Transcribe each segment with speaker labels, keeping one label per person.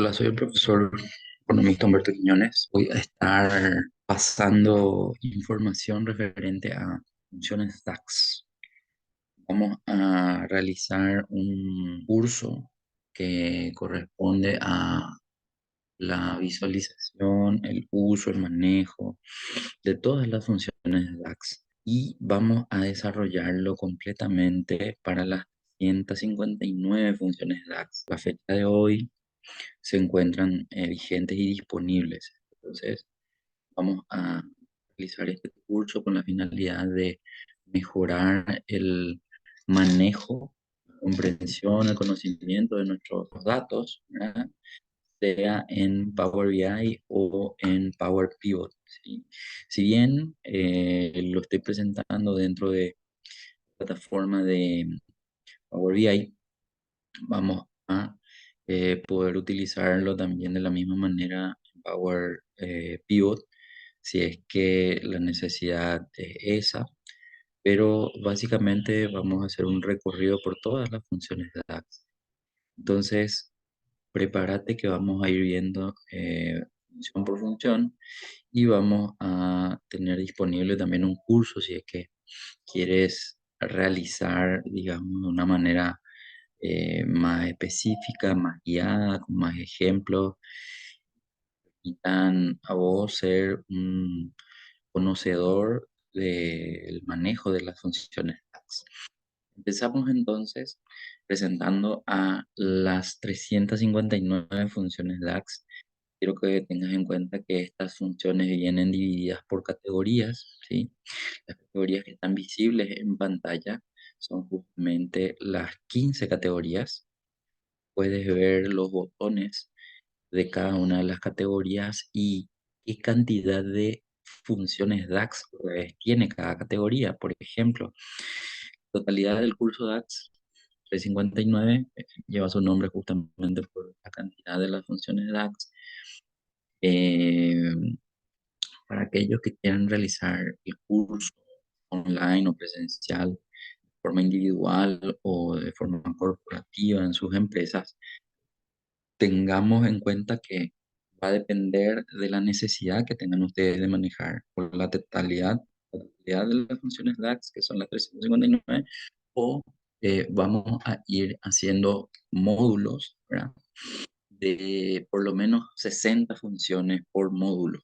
Speaker 1: Hola, soy el profesor economista Humberto Quiñones. Voy a estar pasando información referente a funciones DAX. Vamos a realizar un curso que corresponde a la visualización, el uso, el manejo de todas las funciones de DAX. Y vamos a desarrollarlo completamente para las 159 funciones DAX. La fecha de hoy se encuentran vigentes y disponibles. Entonces, vamos a realizar este curso con la finalidad de mejorar el manejo, la comprensión, el conocimiento de nuestros datos, ¿verdad? Sea en Power BI o en Power Pivot, ¿sí? Si bien lo estoy presentando dentro de la plataforma de Power BI, vamos a poder utilizarlo también de la misma manera en Power Pivot, si es que la necesidad es esa, pero básicamente vamos a hacer un recorrido por todas las funciones de DAX. Entonces, prepárate que vamos a ir viendo función por función y vamos a tener disponible también un curso si es que quieres realizar, digamos, de una manera más específica, más guiada, con más ejemplos, y tan a vos ser un conocedor del manejo de las funciones DAX. Empezamos entonces presentando a las 359 funciones DAX. Quiero que tengas en cuenta que estas funciones vienen divididas por categorías, ¿sí? Las categorías que están visibles en pantalla son justamente las 15 categorías. Puedes ver los botones de cada una de las categorías y qué cantidad de funciones DAX tiene cada categoría. Por ejemplo, totalidad del curso DAX 359 lleva su nombre justamente por la cantidad de las funciones DAX. Eh, para aquellos que quieran realizar el curso online o presencial, de forma individual o de forma corporativa en sus empresas, tengamos en cuenta que va a depender de la necesidad que tengan ustedes de manejar por la totalidad de las funciones DAX, que son las 359, o vamos a ir haciendo módulos, ¿verdad? De por lo menos 60 funciones por módulo.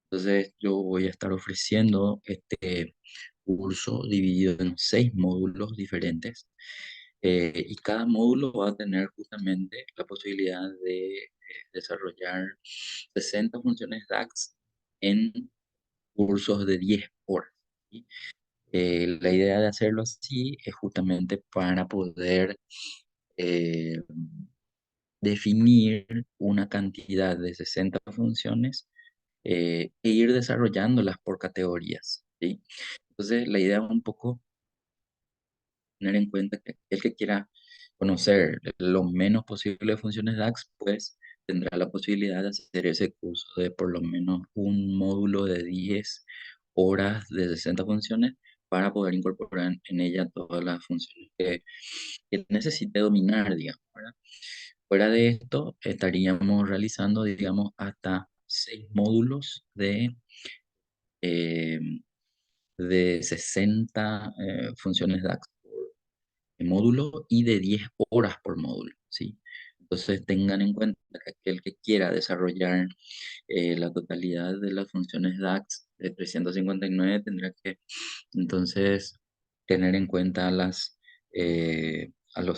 Speaker 1: Entonces yo voy a estar ofreciendo este curso dividido en 6 módulos diferentes, y cada módulo va a tener justamente la posibilidad de desarrollar 60 funciones DAX en cursos de 10 horas, ¿sí? La idea de hacerlo así es justamente para poder eh, definir una cantidad de 60 funciones e ir desarrollándolas por categorías, ¿sí? Entonces, la idea es un poco tener en cuenta que el que quiera conocer lo menos posible de funciones DAX, pues tendrá la posibilidad de hacer ese curso de por lo menos un módulo de 10 horas de 60 funciones para poder incorporar en ella todas las funciones que necesite dominar, digamos, ¿verdad? Fuera de esto, estaríamos realizando, digamos, hasta 6 módulos eh, de 60 funciones DAX por módulo y de 10 horas por módulo, ¿sí? Entonces tengan en cuenta que aquel que quiera desarrollar la totalidad de las funciones DAX de 359 tendrá que entonces tener en cuenta a los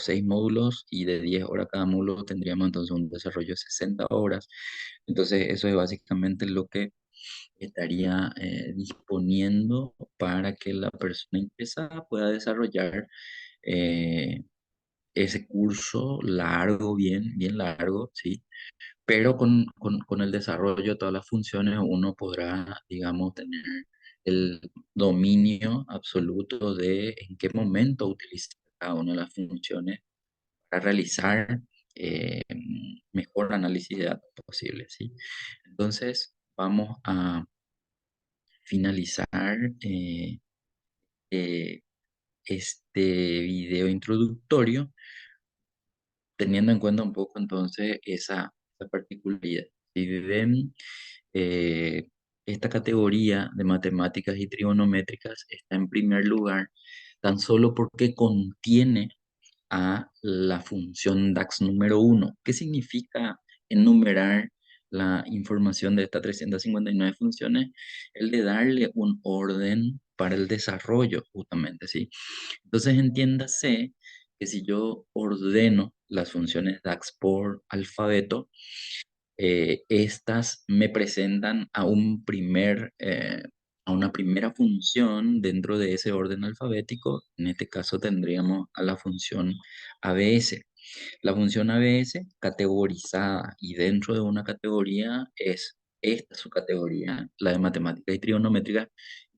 Speaker 1: 6 módulos, y de 10 horas cada módulo tendríamos entonces un desarrollo de 60 horas. Entonces eso es básicamente lo que estaría disponiendo para que la persona interesada pueda desarrollar eh, ese curso largo, bien, bien largo, ¿sí? Pero con el desarrollo de todas las funciones uno podrá, digamos, tener el dominio absoluto de en qué momento utilizar cada una de las funciones para realizar eh, mejor análisis de datos posible, ¿sí? Entonces, vamos a finalizar eh, este video introductorio teniendo en cuenta un poco entonces esa la particularidad. Si ven, eh, esta categoría de matemáticas y trigonométricas está en primer lugar tan solo porque contiene a la función DAX número uno. ¿Qué significa enumerar la información de estas 359 funciones? El de darle un orden para el desarrollo, justamente, ¿sí? Entonces entiéndase que si yo ordeno las funciones DAX por alfabeto, estas me presentan a una primera función dentro de ese orden alfabético. En este caso tendríamos a la función ABS. La función ABS categorizada y dentro de una categoría es esta su categoría, la de matemática y trigonométrica.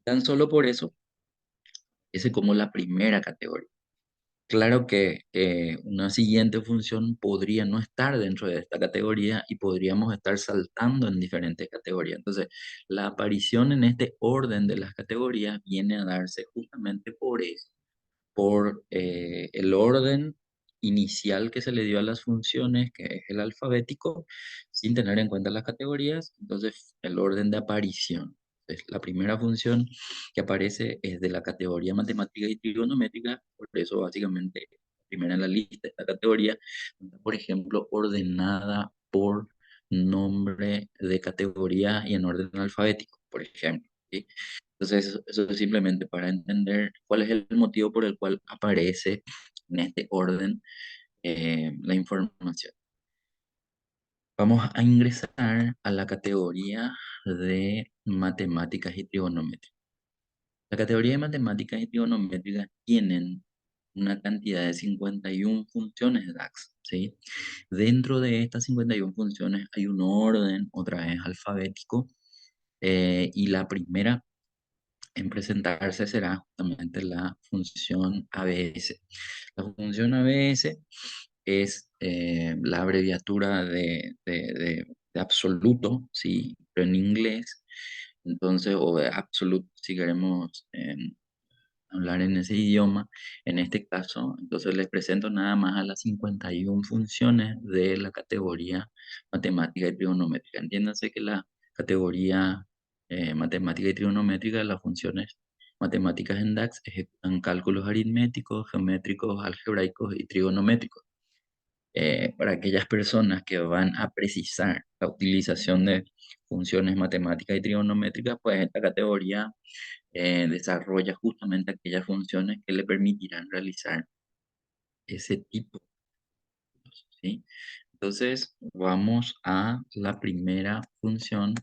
Speaker 1: Tan solo por eso es como la primera categoría. Claro que una siguiente función podría no estar dentro de esta categoría y podríamos estar saltando en diferentes categorías. Entonces, la aparición en este orden de las categorías viene a darse justamente por eso, por el orden inicial que se le dio a las funciones, que es el alfabético, sin tener en cuenta las categorías, entonces el orden de aparición. Entonces, la primera función que aparece es de la categoría matemática y trigonométrica, por eso básicamente primera en la lista esta categoría, por ejemplo, ordenada por nombre de categoría y en orden alfabético, por ejemplo. ¿Sí? Entonces, eso es simplemente para entender cuál es el motivo por el cual aparece en este orden la información. Vamos a ingresar a la categoría de matemáticas y trigonometría. La categoría de matemáticas y trigonométricas tienen una cantidad de 51 funciones DAX, ¿sí? Dentro de estas 51 funciones hay un orden, otra vez alfabético, y la primera en presentarse será justamente la función ABS. La función ABS es la abreviatura de absoluto, ¿sí? Pero en inglés, entonces, o de absolute, si queremos hablar en ese idioma, en este caso, entonces les presento nada más a las 51 funciones de la categoría matemática y trigonométrica. Entiéndase que la categoría matemática y trigonométrica, las funciones matemáticas en DAX ejecutan cálculos aritméticos, geométricos, algebraicos y trigonométricos. Para aquellas personas que van a precisar la utilización de funciones matemáticas y trigonométricas, pues esta categoría desarrolla justamente aquellas funciones que le permitirán realizar ese tipo, ¿sí? Entonces, vamos a la primera función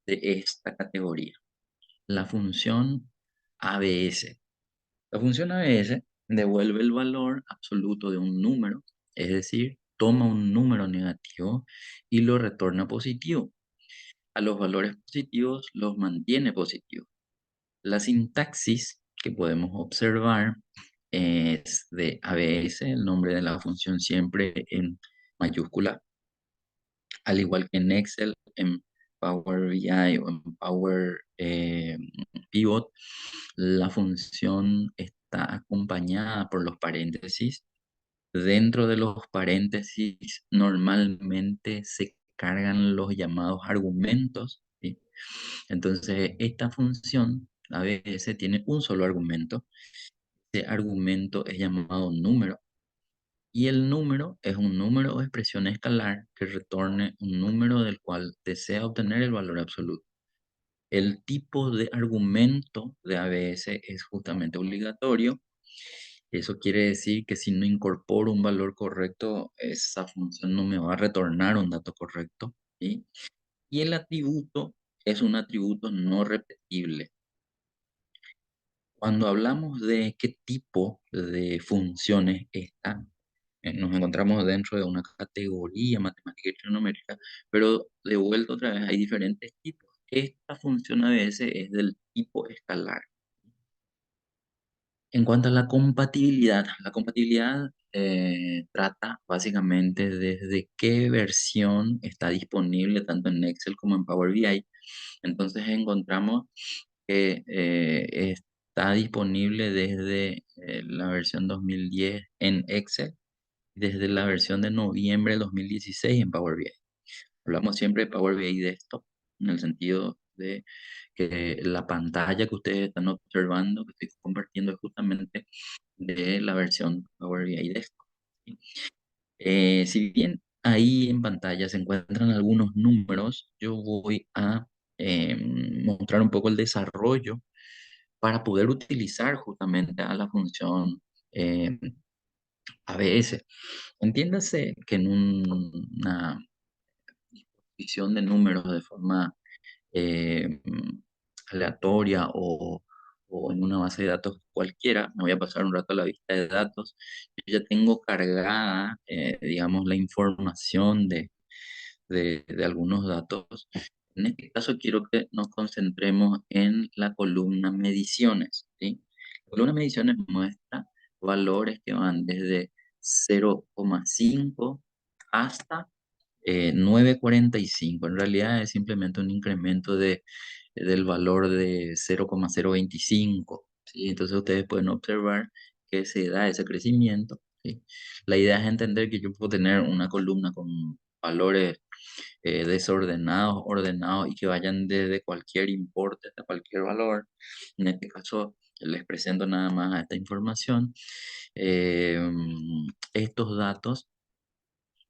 Speaker 1: de esta categoría, la función ABS. La función ABS devuelve el valor absoluto de un número, es decir, toma un número negativo y lo retorna positivo. A los valores positivos los mantiene positivos. La sintaxis que podemos observar es de ABS, el nombre de la función siempre en mayúscula, al igual que en Excel, en Power BI o en Power Pivot, la función está acompañada por los paréntesis. Dentro de los paréntesis normalmente se cargan los llamados argumentos, ¿sí? Entonces, esta función a veces tiene un solo argumento. Este argumento es llamado número y el número es un número o expresión escalar que retorne un número del cual desea obtener el valor absoluto. El tipo de argumento de ABS es justamente obligatorio. Eso quiere decir que si no incorporo un valor correcto, esa función no me va a retornar un dato correcto, ¿sí? Y el atributo es un atributo no repetible. Cuando hablamos de qué tipo de funciones están, nos encontramos dentro de una categoría matemática y trigonométrica, pero de vuelta otra vez hay diferentes tipos. Esta función a veces es del tipo escalar. En cuanto a la compatibilidad trata básicamente desde qué versión está disponible tanto en Excel como en Power BI. Entonces encontramos que está disponible desde la versión 2010 en Excel, desde la versión de noviembre de 2016 en Power BI. Hablamos siempre de Power BI Desktop, en el sentido de que la pantalla que ustedes están observando, que estoy compartiendo, es justamente de la versión Power BI Desktop. ¿Sí? Si bien ahí en pantalla se encuentran algunos números, yo voy a mostrar un poco el desarrollo para poder utilizar justamente a la función eh, ABS. Entiéndase que en una disposición de números de forma eh, aleatoria o en una base de datos cualquiera, me voy a pasar un rato a la vista de datos, yo ya tengo cargada, digamos, la información de algunos datos. En este caso quiero que nos concentremos en la columna mediciones, ¿sí? La columna mediciones muestra valores que van desde 0,5 hasta 9,45. En realidad es simplemente un incremento del valor de 0,025, ¿sí? Entonces ustedes pueden observar que se da ese crecimiento, ¿sí? La idea es entender que yo puedo tener una columna con valores desordenados, ordenados y que vayan desde cualquier importe hasta cualquier valor. En este caso, les presento nada más esta información. Eh, Estos datos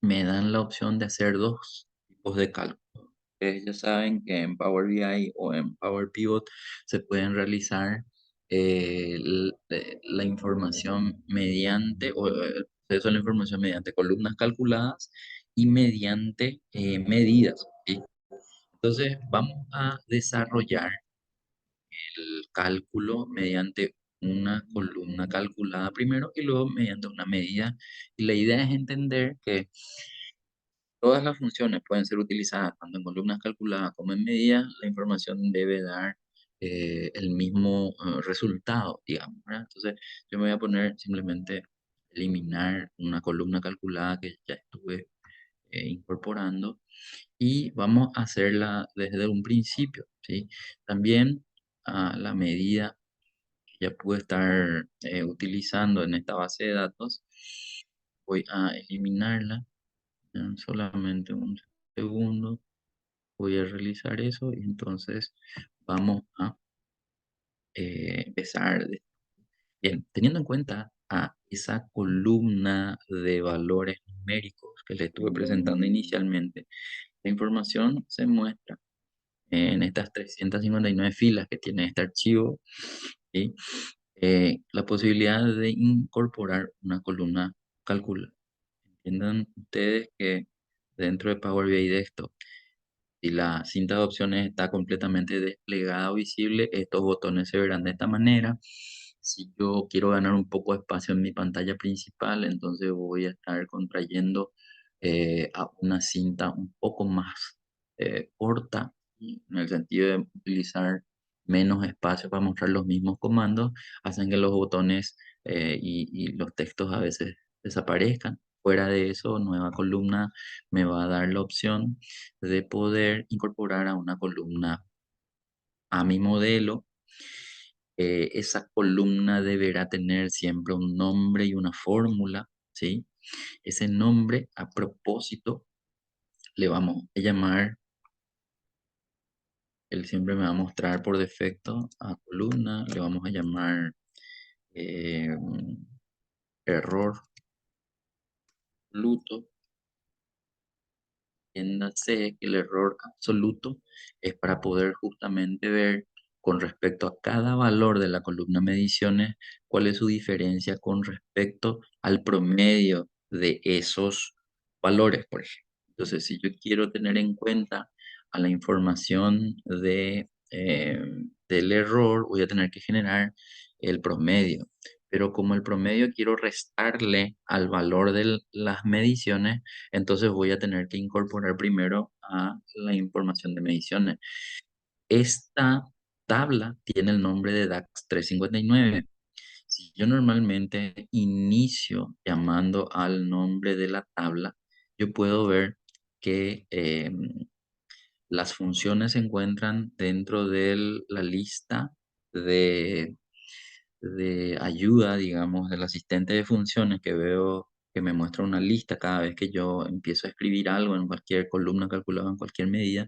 Speaker 1: me dan la opción de hacer dos tipos de cálculos. Ustedes ya saben que en Power BI o en Power Pivot se pueden realizar la información mediante, o el proceso de la información mediante columnas calculadas y mediante medidas, ¿sí? Entonces vamos a desarrollar el cálculo mediante una columna calculada primero y luego mediante una medida. Y la idea es entender que todas las funciones pueden ser utilizadas tanto en columnas calculadas como en medidas. La información debe dar el mismo resultado, digamos, ¿verdad? Entonces, yo me voy a poner simplemente eliminar una columna calculada que ya estuve incorporando y vamos a hacerla desde un principio, ¿sí? También a la medida que ya pude estar utilizando en esta base de datos, voy a eliminarla en solamente un segundo. Voy a realizar eso y entonces vamos a empezar. Bien, teniendo en cuenta a esa columna de valores numéricos que les estuve presentando inicialmente, la información se muestra en estas 359 filas que tiene este archivo, ¿sí? La posibilidad de incorporar una columna calculada. Entiendan ustedes que dentro de Power BI Desktop, si la cinta de opciones está completamente desplegada o visible, estos botones se verán de esta manera. Si yo quiero ganar un poco de espacio en mi pantalla principal, entonces voy a estar contrayendo a una cinta un poco más corta, y en el sentido de utilizar menos espacio para mostrar los mismos comandos, hacen que los botones y los textos a veces desaparezcan. Fuera de eso, nueva columna me va a dar la opción de poder incorporar a una columna a mi modelo. Esa columna deberá tener siempre un nombre y una fórmula, ¿sí? Ese nombre, a propósito, le vamos a llamar, él siempre me va a mostrar por defecto a columna, le vamos a llamar eh, error luto. Entiéndase que el error absoluto es para poder justamente ver con respecto a cada valor de la columna mediciones cuál es su diferencia con respecto al promedio de esos valores, por ejemplo. Entonces, si yo quiero tener en cuenta a la información del error, voy a tener que generar el promedio. Pero como el promedio quiero restarle al valor de las mediciones, entonces voy a tener que incorporar primero a la información de mediciones. Esta tabla tiene el nombre de DAX 359. Si yo normalmente inicio llamando al nombre de la tabla, yo puedo ver que las funciones se encuentran dentro de la lista de ayuda, digamos, del asistente de funciones que veo que me muestra una lista cada vez que yo empiezo a escribir algo en cualquier columna calculada en cualquier medida.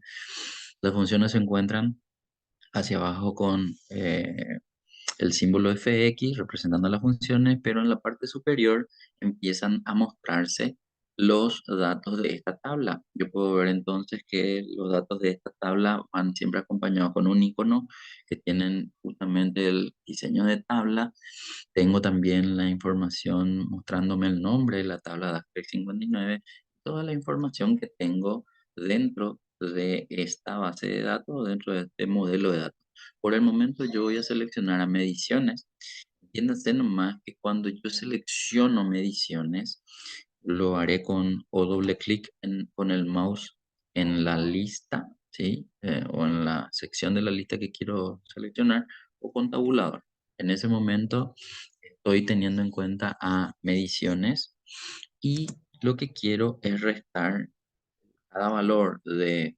Speaker 1: Las funciones se encuentran hacia abajo con el símbolo fx representando las funciones, pero en la parte superior empiezan a mostrarse los datos de esta tabla. Yo puedo ver entonces que los datos de esta tabla van siempre acompañados con un icono que tienen justamente el diseño de tabla. Tengo también la información mostrándome el nombre de la tabla de Aspect 59, toda la información que tengo dentro de esta base de datos, dentro de este modelo de datos. Por el momento yo voy a seleccionar a mediciones. Entiéndase nomás que cuando yo selecciono mediciones, lo haré con o doble clic con el mouse en la lista, ¿sí? O en la sección de la lista que quiero seleccionar, o con tabulador. En ese momento estoy teniendo en cuenta a mediciones y lo que quiero es restar cada valor de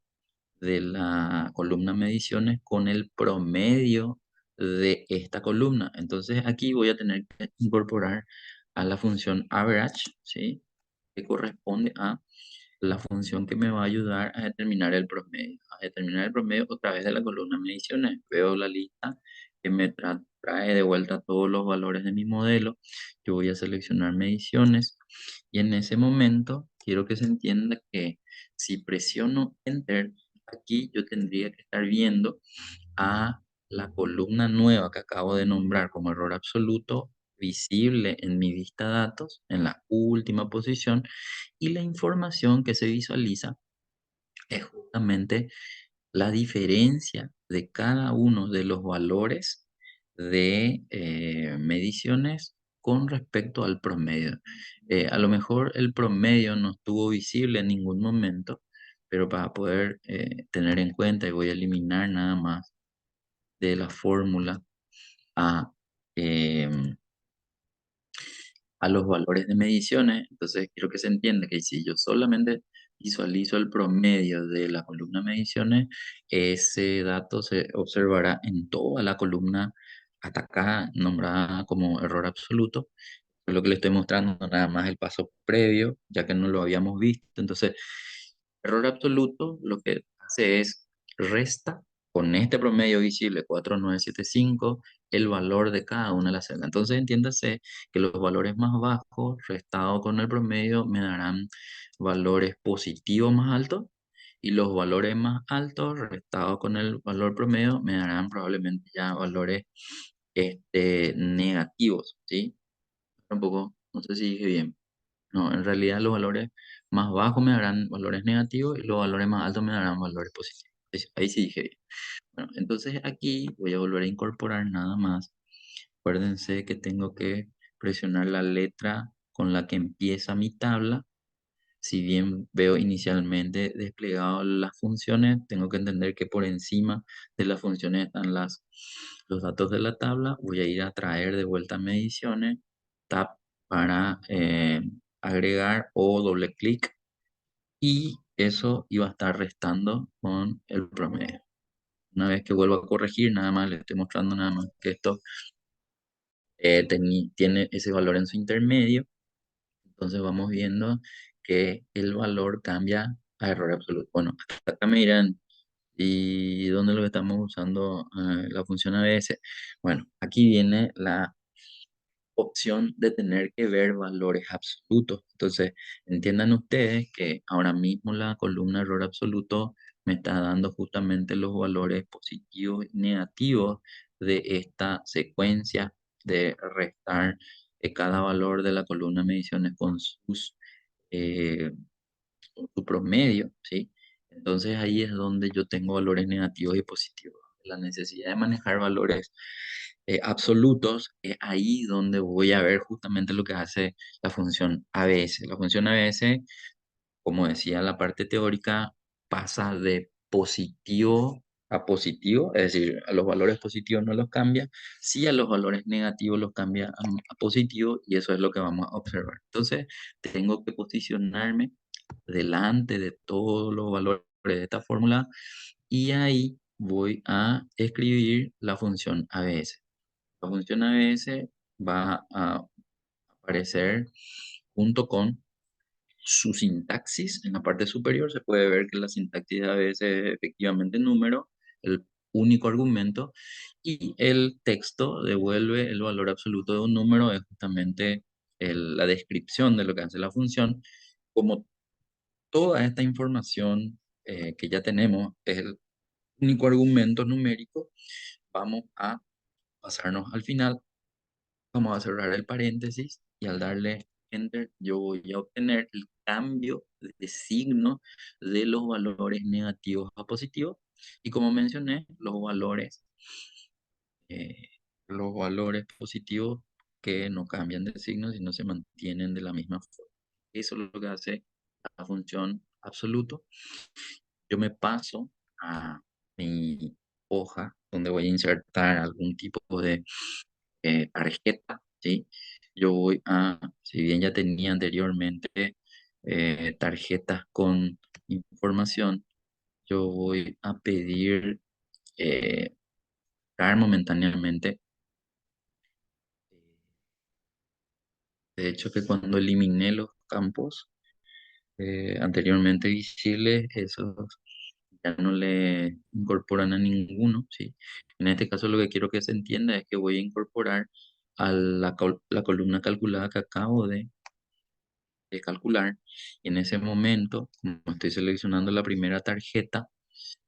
Speaker 1: la columna mediciones con el promedio de esta columna. Entonces aquí voy a tener que incorporar a la función average, ¿sí? Que corresponde a la función que me va a ayudar a determinar el promedio. A determinar el promedio a través de la columna mediciones. Veo la lista que me trae de vuelta todos los valores de mi modelo. Yo voy a seleccionar mediciones y en ese momento quiero que se entienda que si presiono Enter, aquí yo tendría que estar viendo a la columna nueva que acabo de nombrar como error absoluto visible en mi vista datos en la última posición, y la información que se visualiza es justamente la diferencia de cada uno de los valores de mediciones con respecto al promedio. A lo mejor el promedio no estuvo visible en ningún momento, pero para poder tener en cuenta, y voy a eliminar nada más de la fórmula a, em, a los valores de mediciones. Entonces quiero que se entienda que si yo solamente visualizo el promedio de la columna mediciones, ese dato se observará en toda la columna atacada, nombrada como error absoluto. Es lo que le estoy mostrando, nada más el paso previo, ya que no lo habíamos visto. Entonces, error absoluto lo que hace es resta con este promedio visible 4975 el valor de cada una de las celdas. Entonces entiéndase que los valores más bajos restado con el promedio me darán valores positivos más altos, y los valores más altos restados con el valor promedio me darán probablemente ya valores negativos, ¿sí? Tampoco, no sé si dije bien. No, en realidad los valores más bajos me darán valores negativos y los valores más altos me darán valores positivos. Ahí sí dije bien. Bueno, entonces aquí voy a volver a incorporar nada más. Acuérdense que tengo que presionar la letra con la que empieza mi tabla. Si bien veo inicialmente desplegado las funciones, tengo que entender que por encima de las funciones están los datos de la tabla. Voy a ir a traer de vuelta mediciones, tab para agregar o doble clic, y eso iba a estar restando con el promedio. Una vez que vuelvo a corregir, nada más le estoy mostrando nada más que esto tiene ese valor en su intermedio. Entonces vamos viendo que el valor cambia a error absoluto. Bueno, acá me dirán, ¿y dónde lo estamos usando la función ABS? Bueno, aquí viene la opción de tener que ver valores absolutos. Entonces, entiendan ustedes que ahora mismo la columna error absoluto me está dando justamente los valores positivos y negativos de esta secuencia de restar cada valor de la columna mediciones eh, con su promedio, ¿sí? Entonces ahí es donde yo tengo valores negativos y positivos. La necesidad de manejar valores absolutos es ahí donde voy a ver justamente lo que hace la función ABS. La función ABS, como decía la parte teórica, pasa de positivo a positivo, es decir, a los valores positivos no los cambia, sí a los valores negativos los cambia a positivo, y eso es lo que vamos a observar. Entonces, tengo que posicionarme delante de todos los valores de esta fórmula, y ahí voy a escribir la función ABS. La función ABS va a aparecer junto con su sintaxis. En la parte superior se puede ver que la sintaxis a veces es efectivamente número, el único argumento, y el texto devuelve el valor absoluto de un número, es justamente la descripción de lo que hace la función. Como toda esta información que ya tenemos es el único argumento numérico, vamos a pasarnos al final. Vamos a cerrar el paréntesis y al darle Enter yo voy a obtener el cambio de signo de los valores negativos a positivos. Y como mencioné, eh, los valores positivos que no cambian de signo, sino se mantienen de la misma forma. Eso es lo que hace la función absoluto. Yo me paso a mi hoja donde voy a insertar algún tipo de tarjeta, ¿sí? Yo voy a, si bien ya tenía anteriormente tarjetas con información, yo voy a pedir eh, dar momentáneamente. De hecho, que cuando eliminé los campos anteriormente visibles, esos ya no le incorporan a ninguno, ¿sí? En este caso lo que quiero que se entienda es que voy a incorporar a la columna calculada que acabo de calcular. Y en ese momento, como estoy seleccionando la primera tarjeta,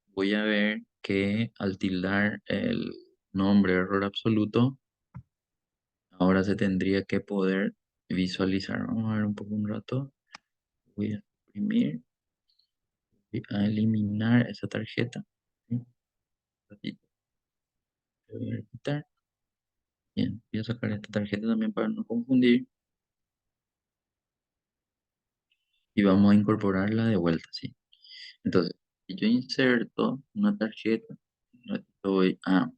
Speaker 1: voy a ver que al tildar el nombre error absoluto, ahora se tendría que poder visualizar. Vamos a ver un poco un rato. Voy a imprimir, voy a eliminar esa tarjeta. ¿Sí? Un ratito, voy a quitar. Bien, voy a sacar esta tarjeta también para no confundir. Y vamos a incorporarla de vuelta, ¿sí? Entonces, si yo inserto una tarjeta, un ratito voy a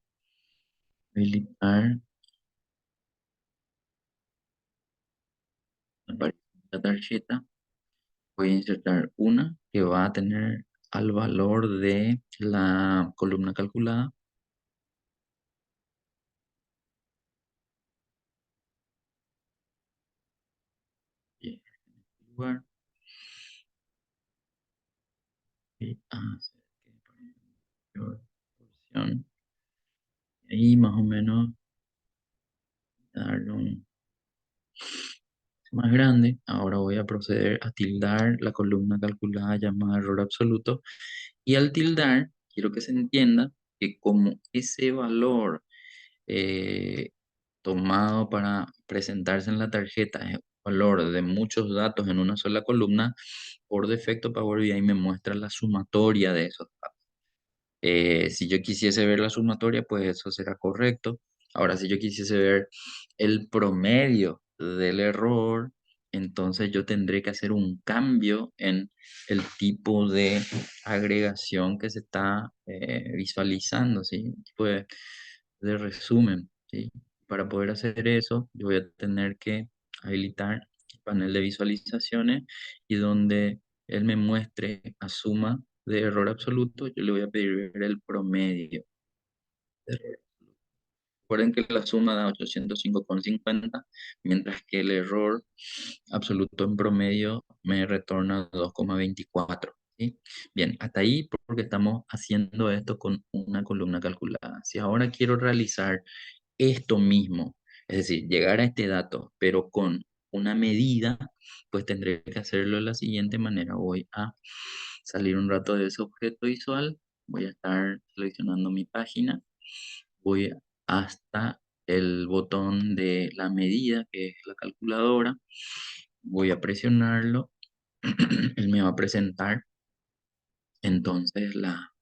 Speaker 1: habilitar aparece la tarjeta. Voy a insertar una que va a tener al valor de la columna calculada. Y en este lugar voy a hacer que mayor porción. Y más o menos darle un más grande. Ahora voy a proceder a tildar la columna calculada llamada error absoluto. Y al tildar, quiero que se entienda que como ese valor eh, tomado para presentarse en la tarjeta es un valor de muchos datos en una sola columna, por defecto Power BI me muestra la sumatoria de esos datos. Si yo quisiese ver la sumatoria, pues eso será correcto. Ahora, si yo quisiese ver el promedio del error, entonces yo tendré que hacer un cambio en el tipo de agregación que se está visualizando, ¿sí? Un tipo de resumen, ¿sí? Para poder hacer eso, yo voy a tener que habilitar el panel de visualizaciones y donde él me muestre a suma de error absoluto, yo le voy a pedir ver el promedio de error. Recuerden que la suma da 805,50, mientras que el error absoluto en promedio me retorna 2,24. ¿Sí? Bien, hasta ahí porque estamos haciendo esto con una columna calculada. Si ahora quiero realizar esto mismo, es decir, llegar a este dato, pero con una medida, pues tendré que hacerlo de la siguiente manera. Voy a salir un rato de ese objeto visual, voy a estar seleccionando mi página, voy hasta el botón de la medida, que es la calculadora, voy a presionarlo, él me va a presentar entonces la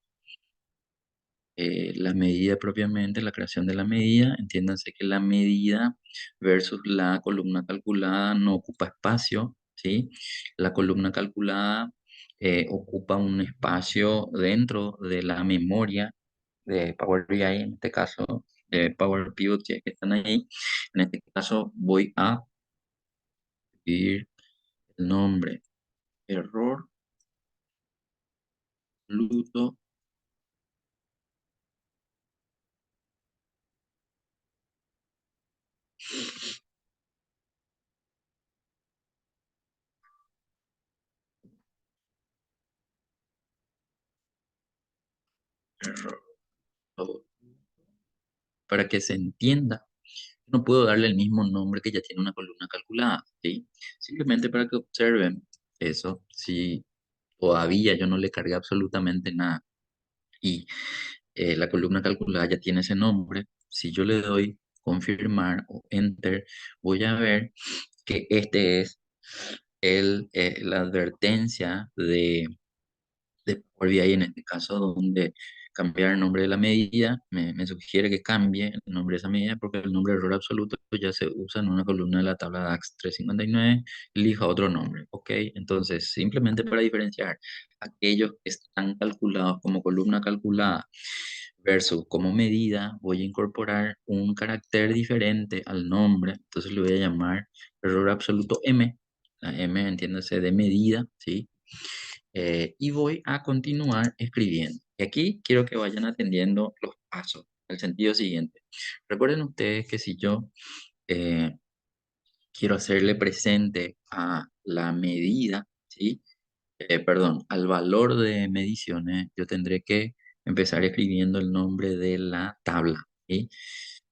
Speaker 1: medida propiamente, la creación de la medida. Entiéndanse que la medida versus la columna calculada no ocupa espacio, ¿sí? La columna calculada ocupa un espacio dentro de la memoria de Power BI, en este caso de Power Pivot, si es que están ahí. En este caso voy a escribir el nombre error luto error, para que se entienda. No puedo darle el mismo nombre que ya tiene una columna calculada, ¿sí? Simplemente para que observen eso, si todavía yo no le cargué absolutamente nada y la columna calculada ya tiene ese nombre, si yo le doy confirmar o enter, voy a ver que este es la advertencia de Power BI en este caso, donde cambiar el nombre de la medida me sugiere que cambie el nombre de esa medida porque el nombre de error absoluto ya se usa en una columna de la tabla DAX 359, elija otro nombre, ¿ok? Entonces, simplemente para diferenciar aquellos que están calculados como columna calculada versus como medida, voy a incorporar un carácter diferente al nombre, entonces le voy a llamar error absoluto M, la M entiéndase de medida, ¿sí? Y voy a continuar escribiendo. Y aquí quiero que vayan atendiendo los pasos. El sentido siguiente. Recuerden ustedes que si yo eh, quiero hacerle presente a la medida, ¿sí? Perdón, al valor de mediciones, yo tendré que empezar escribiendo el nombre de la tabla, ¿sí?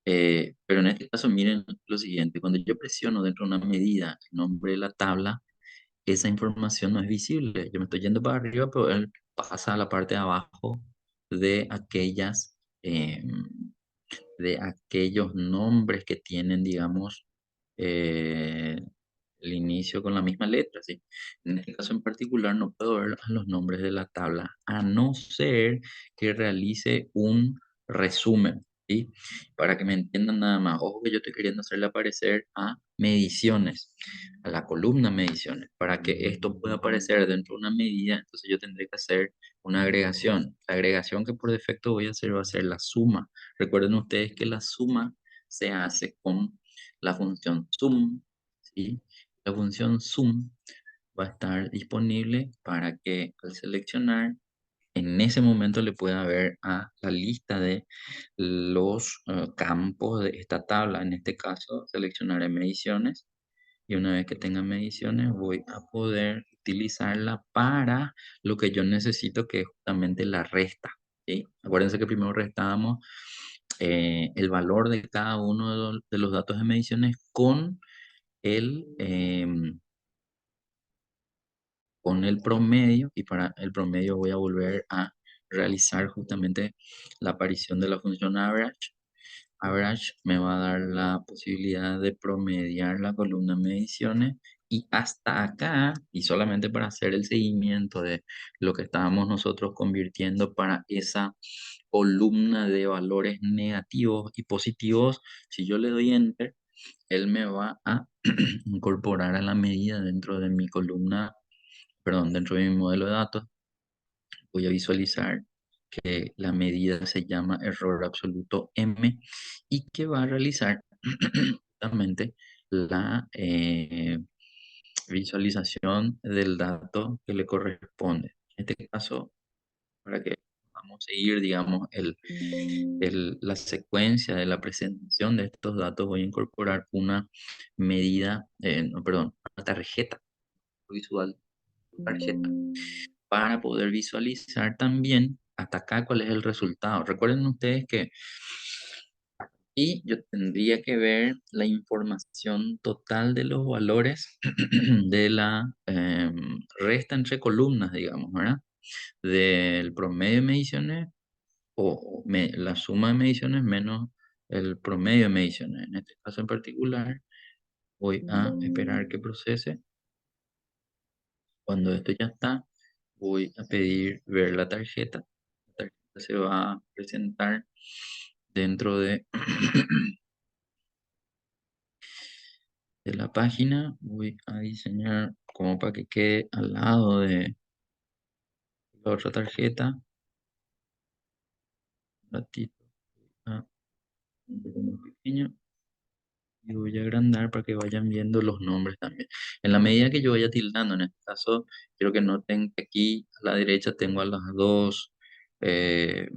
Speaker 1: Pero en este caso, miren lo siguiente, cuando yo presiono dentro de una medida el nombre de la tabla, esa información no es visible. Yo me estoy yendo para arriba, pero él pasa a la parte de abajo de de aquellos nombres que tienen, digamos, eh, el inicio con la misma letra, ¿sí? En este caso en particular no puedo ver los nombres de la tabla, a no ser que realice un resumen, ¿sí? Para que me entiendan nada más. Ojo que yo estoy queriendo hacerle aparecer a mediciones, a la columna mediciones. Para que esto pueda aparecer dentro de una medida, entonces yo tendré que hacer una agregación. La agregación que por defecto voy a hacer va a ser la suma. Recuerden ustedes que la suma se hace con la función sum, ¿sí? La función sum va a estar disponible para que al seleccionar en ese momento le pueda ver a la lista de los campos de esta tabla. En este caso seleccionaré mediciones y una vez que tenga mediciones voy a poder utilizarla para lo que yo necesito, que es justamente la resta, ¿sí? Acuérdense que primero restábamos el valor de cada uno de los datos de mediciones el, em, con el promedio, y para el promedio voy a volver a realizar justamente la aparición de la función average. Average me va a dar la posibilidad de promediar la columna mediciones y hasta acá, y solamente para hacer el seguimiento de lo que estábamos nosotros convirtiendo para esa columna de valores negativos y positivos, si yo le doy enter, él me va a incorporar a la medida dentro de mi columna, perdón, dentro de mi modelo de datos. Voy a visualizar que la medida se llama error absoluto M y que va a realizar justamente la visualización del dato que le corresponde. En este caso, para que vamos a seguir, digamos, la secuencia de la presentación de estos datos, voy a incorporar una medida, no, perdón, una tarjeta visual, tarjeta, para poder visualizar también hasta acá cuál es el resultado. Recuerden ustedes que aquí yo tendría que ver la información total de los valores de la resta entre columnas, digamos, ¿verdad? Del promedio de mediciones la suma de mediciones menos el promedio de mediciones. En este caso en particular, voy a esperar que procese. Cuando esto ya está, voy a pedir ver la tarjeta. La tarjeta se va a presentar dentro de la página. Voy a diseñar como para que quede al lado de la otra tarjeta. Un ratito. Un poco más pequeño. Y voy a agrandar para que vayan viendo los nombres también. En la medida que yo vaya tildando, en este caso, quiero que noten que aquí a la derecha tengo eh,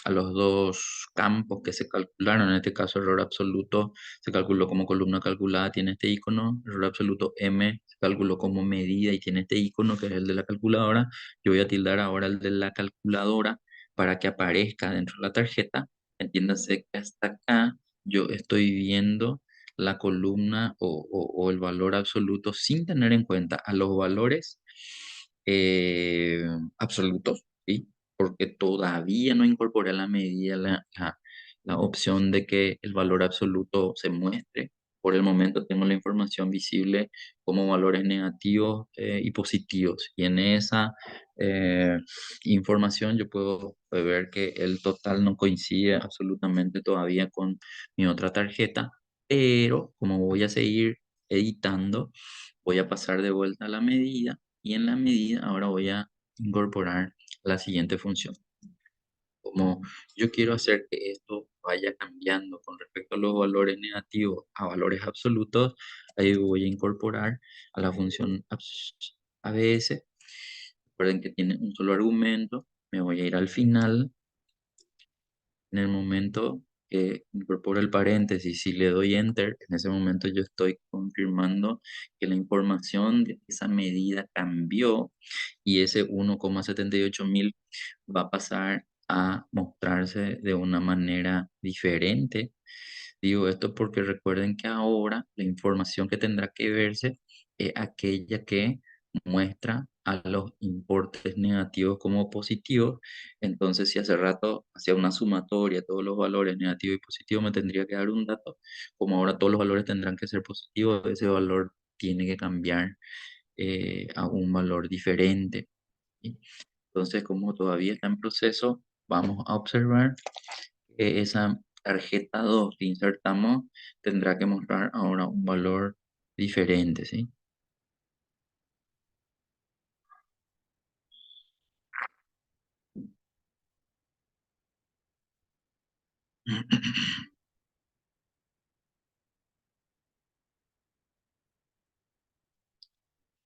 Speaker 1: a los dos campos que se calcularon. En este caso, error absoluto se calculó como columna calculada, tiene este icono. Error absoluto M se calculó como medida y tiene este icono que es el de la calculadora. Yo voy a tildar ahora el de la calculadora para que aparezca dentro de la tarjeta. Entiéndase que hasta acá yo estoy viendo la columna o el valor absoluto sin tener en cuenta a los valores eh, absolutos, ¿sí? Porque todavía no incorporé a la medida la opción de que el valor absoluto se muestre. Por el momento tengo la información visible como valores negativos y positivos. Y en esa eh, información yo puedo ver que el total no coincide absolutamente todavía con mi otra tarjeta, pero como voy a seguir editando, voy a pasar de vuelta a la medida y en la medida ahora voy a incorporar la siguiente función. Como yo quiero hacer que esto vaya cambiando con respecto a los valores negativos a valores absolutos, ahí voy a incorporar a la función ABS. Recuerden que tiene un solo argumento. Me voy a ir al final. En el momento que incorporo el paréntesis, si le doy enter, en ese momento yo estoy confirmando que la información de esa medida cambió y ese 1,78 mil va a pasar a mostrarse de una manera diferente. Digo esto porque recuerden que ahora la información que tendrá que verse es aquella que muestra a los importes negativos como positivos. Entonces, si hace rato hacía una sumatoria, todos los valores negativos y positivos me tendría que dar un dato, como ahora todos los valores tendrán que ser positivos, ese valor tiene que cambiar a un valor diferente, ¿sí? Entonces, como todavía está en proceso, vamos a observar que esa tarjeta 2 que insertamos tendrá que mostrar ahora un valor diferente, ¿sí?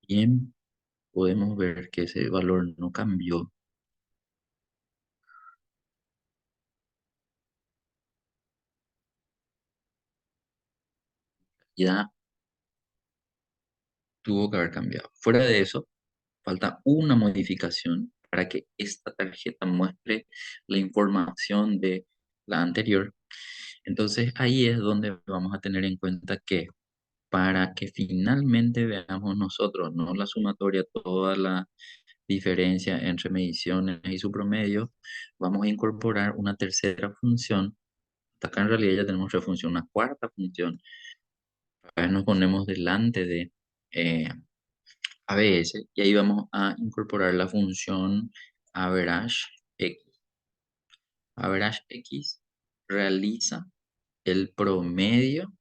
Speaker 1: Bien, podemos ver que ese valor no cambió. Ya tuvo que haber cambiado. Fuera de eso, falta una modificación para que esta tarjeta muestre la información de la anterior. Entonces ahí es donde vamos a tener en cuenta que para que finalmente veamos nosotros, no la sumatoria, toda la diferencia entre mediciones y su promedio, vamos a incorporar una tercera función. Hasta acá en realidad ya tenemos otra función, una cuarta función. Ahora nos ponemos delante de eh, ABS y ahí vamos a incorporar la función average X. Average X realiza el promedio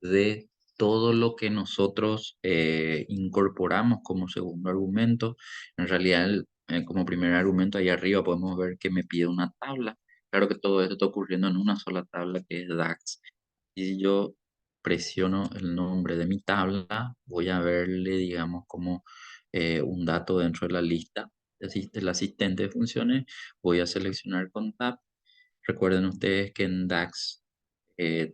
Speaker 1: de todo lo que nosotros incorporamos como segundo argumento. En realidad, como primer argumento, ahí arriba podemos ver que me pide una tabla. Claro que todo esto está ocurriendo en una sola tabla que es DAX. Y si yo presiono el nombre de mi tabla, voy a verle, digamos, como un dato dentro de la lista del asistente de funciones. Voy a seleccionar con Tab. Recuerden ustedes que en DAX,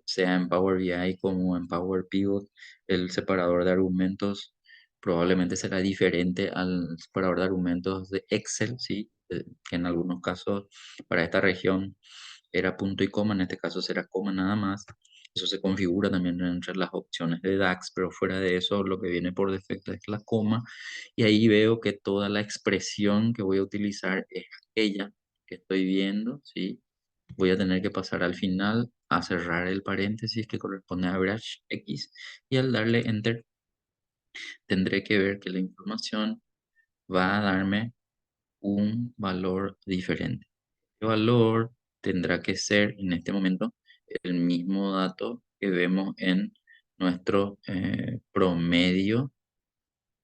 Speaker 1: sea en Power BI como en Power Pivot, el separador de argumentos probablemente será diferente al separador de argumentos de Excel, ¿sí? Que en algunos casos para esta región era punto y coma, en este caso será coma nada más. Eso se configura también entre las opciones de DAX, pero fuera de eso lo que viene por defecto es la coma. Y ahí veo que toda la expresión que voy a utilizar es aquella que estoy viendo, ¿sí? Voy a tener que pasar al final a cerrar el paréntesis que corresponde a average X y al darle enter tendré que ver que la información va a darme un valor diferente. El valor tendrá que ser en este momento el mismo dato que vemos en nuestro promedio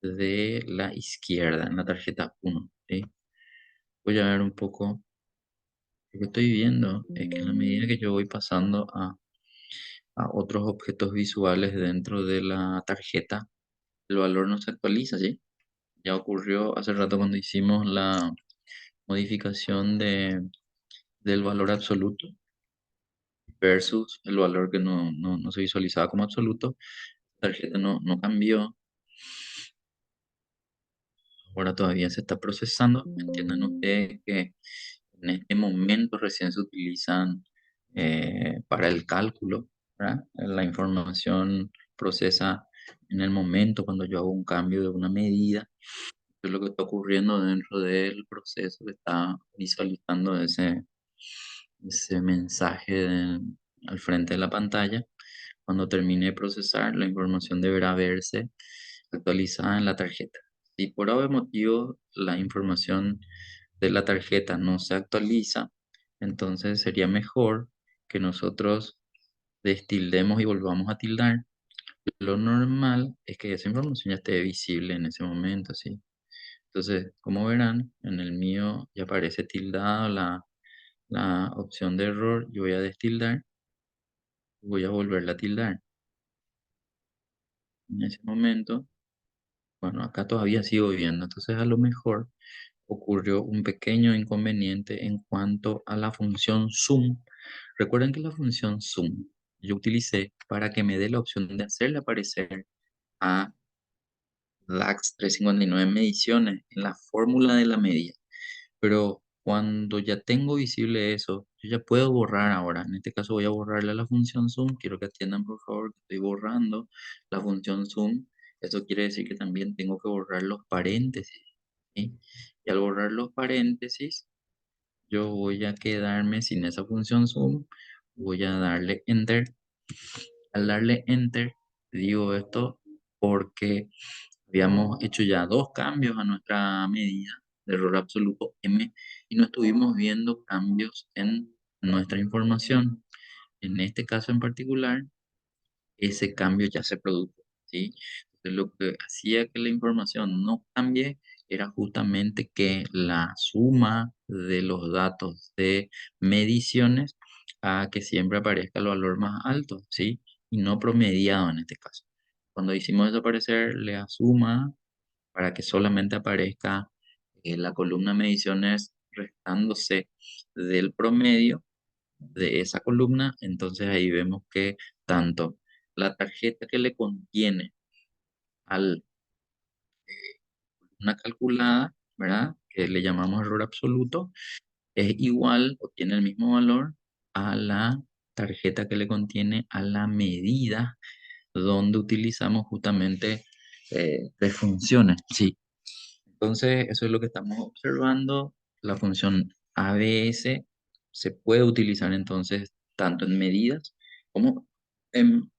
Speaker 1: de la izquierda, en la tarjeta 1, ¿sí? Voy a ver un poco. Lo que estoy viendo es que en la medida que yo voy pasando a otros objetos visuales dentro de la tarjeta, el valor no se actualiza, ¿sí? Ya ocurrió hace rato cuando hicimos la modificación del valor absoluto versus el valor que no se visualizaba como absoluto. La tarjeta no cambió, ahora todavía se está procesando. Entiendan ustedes que en este momento recién se utilizan para el cálculo, ¿verdad? La información procesa en el momento cuando yo hago un cambio de una medida. Eso es lo que está ocurriendo dentro del proceso que está visualizando ese mensaje al frente de la pantalla. Cuando termine de procesar, la información deberá verse actualizada en la tarjeta. Si por algún motivo la información de la tarjeta no se actualiza, entonces sería mejor que nosotros destildemos y volvamos a tildar. Lo normal es que esa información ya esté visible en ese momento, ¿sí? Entonces, como verán, en el mío ya aparece tildado la opción de error. Yo voy a destildar y voy a volverla a tildar. En ese momento, bueno, acá todavía sigo viendo, entonces a lo mejor ocurrió un pequeño inconveniente en cuanto a la función zoom. Recuerden que la función zoom yo utilicé para que me dé la opción de hacerle aparecer a DAX 359 mediciones en la fórmula de la medida. Pero cuando ya tengo visible eso, yo ya puedo borrar ahora. En este caso voy a borrarle a la función zoom. Quiero que atiendan por favor que estoy borrando la función zoom. Eso quiere decir que también tengo que borrar los paréntesis, ¿sí? Y al borrar los paréntesis, yo voy a quedarme sin esa función zoom. Voy a darle enter. Al darle enter, digo esto porque habíamos hecho ya dos cambios a nuestra medida de error absoluto M y no estuvimos viendo cambios en nuestra información. En este caso en particular, ese cambio ya se produjo, ¿sí? Entonces, lo que hacía que la información no cambie era justamente que la suma de los datos de mediciones a que siempre aparezca el valor más alto, ¿sí? Y no promediado en este caso. Cuando hicimos desaparecer la suma para que solamente aparezca la columna mediciones restándose del promedio de esa columna, entonces ahí vemos que tanto la tarjeta que le contiene al una calculada, ¿verdad? Que le llamamos error absoluto, es igual o tiene el mismo valor a la tarjeta que le contiene a la medida donde utilizamos justamente tres funciones. Sí, entonces, eso es lo que estamos observando. La función ABS se puede utilizar entonces tanto en medidas como en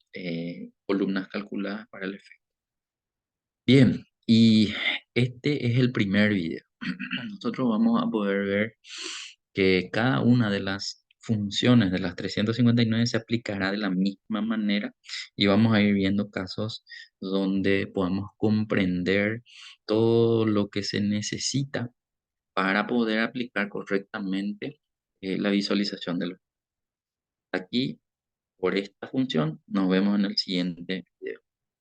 Speaker 1: columnas calculadas para el efecto. Bien, y este es el primer video. Nosotros vamos a poder ver que cada una de las funciones de las 359 se aplicará de la misma manera y vamos a ir viendo casos donde podamos comprender todo lo que se necesita para poder aplicar correctamente la visualización de los. Aquí, por esta función, nos vemos en el siguiente